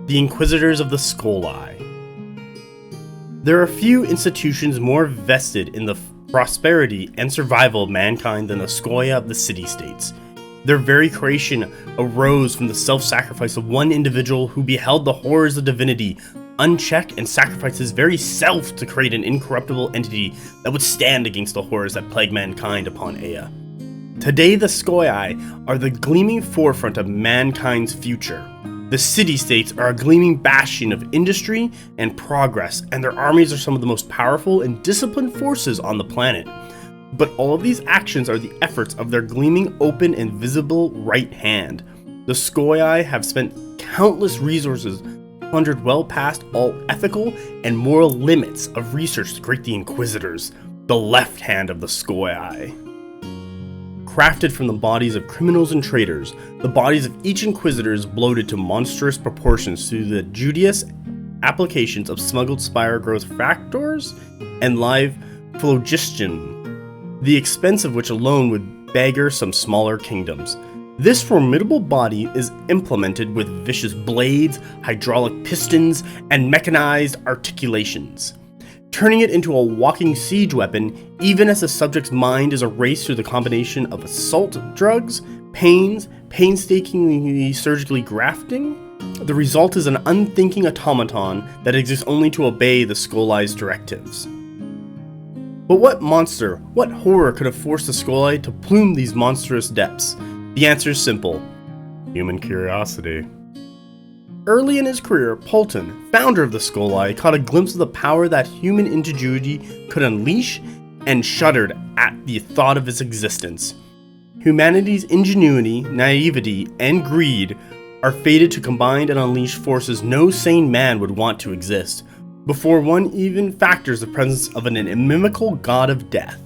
The Inquisitors of the Scholae. There are few institutions more vested in the prosperity and survival of mankind than the Scholae of the city-states. Their very creation arose from the self-sacrifice of one individual who beheld the horrors of divinity unchecked and sacrificed his very self to create an incorruptible entity that would stand against the horrors that plague mankind upon Ea. Today the Scholae are the gleaming forefront of mankind's future. The city-states are a gleaming bastion of industry and progress, and their armies are some of the most powerful and disciplined forces on the planet. But all of these actions are the efforts of their gleaming, open, and visible right hand. The Scholae have spent countless resources plundered well past all ethical and moral limits of research to create the Inquisitors, the left hand of the Scholae. Crafted from the bodies of criminals and traitors, the bodies of each Inquisitor is bloated to monstrous proportions through the judicious applications of smuggled spire growth factors and live phlogiston, the expense of which alone would beggar some smaller kingdoms. This formidable body is implemented with vicious blades, hydraulic pistons, and mechanized articulations, turning it into a walking siege weapon even as the subject's mind is erased through the combination of assault drugs, pains, painstakingly surgically grafting. The result is an unthinking automaton that exists only to obey the Scholae's directives. But what monster, what horror could have forced the Scholae to plume these monstrous depths? The answer is simple: human curiosity. Early in his career, Polton, founder of the Scholae, caught a glimpse of the power that human ingenuity could unleash and shuddered at the thought of its existence. Humanity's ingenuity, naivety, and greed are fated to combine and unleash forces no sane man would want to exist, before one even factors the presence of an inimical god of death.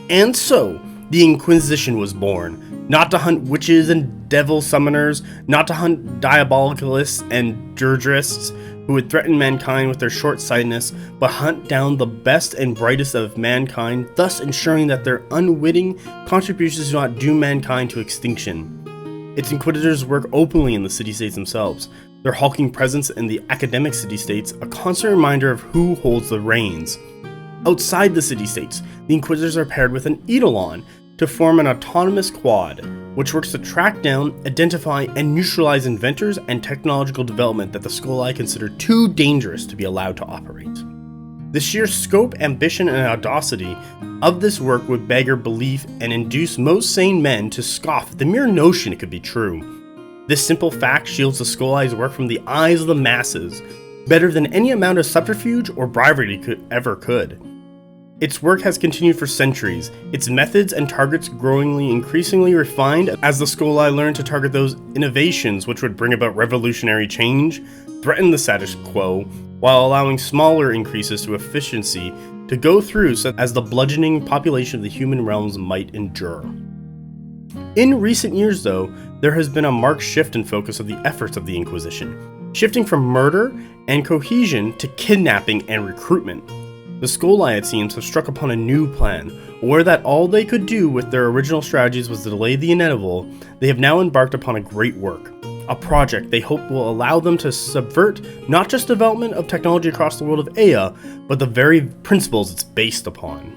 And so, the Inquisition was born. Not to hunt witches and devil summoners, not to hunt diabolicalists and dirgerists who would threaten mankind with their short-sightedness, but hunt down the best and brightest of mankind, thus ensuring that their unwitting contributions do not doom mankind to extinction. Its Inquisitors work openly in the city-states themselves, their hulking presence in the academic city-states a constant reminder of who holds the reins. Outside the city-states, the Inquisitors are paired with an Eidolon to form an autonomous quad, which works to track down, identify, and neutralize inventors and technological development that the Scholae consider too dangerous to be allowed to operate. The sheer scope, ambition, and audacity of this work would beggar belief and induce most sane men to scoff at the mere notion it could be true. This simple fact shields the Scholae's work from the eyes of the masses, better than any amount of subterfuge or bribery could. Its work has continued for centuries, its methods and targets growingly increasingly refined as the Scholae learn to target those innovations which would bring about revolutionary change, threaten the status quo, while allowing smaller increases to efficiency to go through so as the bludgeoning population of the human realms might endure. In recent years, though, there has been a marked shift in focus of the efforts of the Inquisition, shifting from murder and cohesion to kidnapping and recruitment. The Scholae, it seems, have struck upon a new plan. Aware that all they could do with their original strategies was to delay the inevitable, they have now embarked upon a great work. A project they hope will allow them to subvert not just development of technology across the world of Ea, but the very principles it's based upon.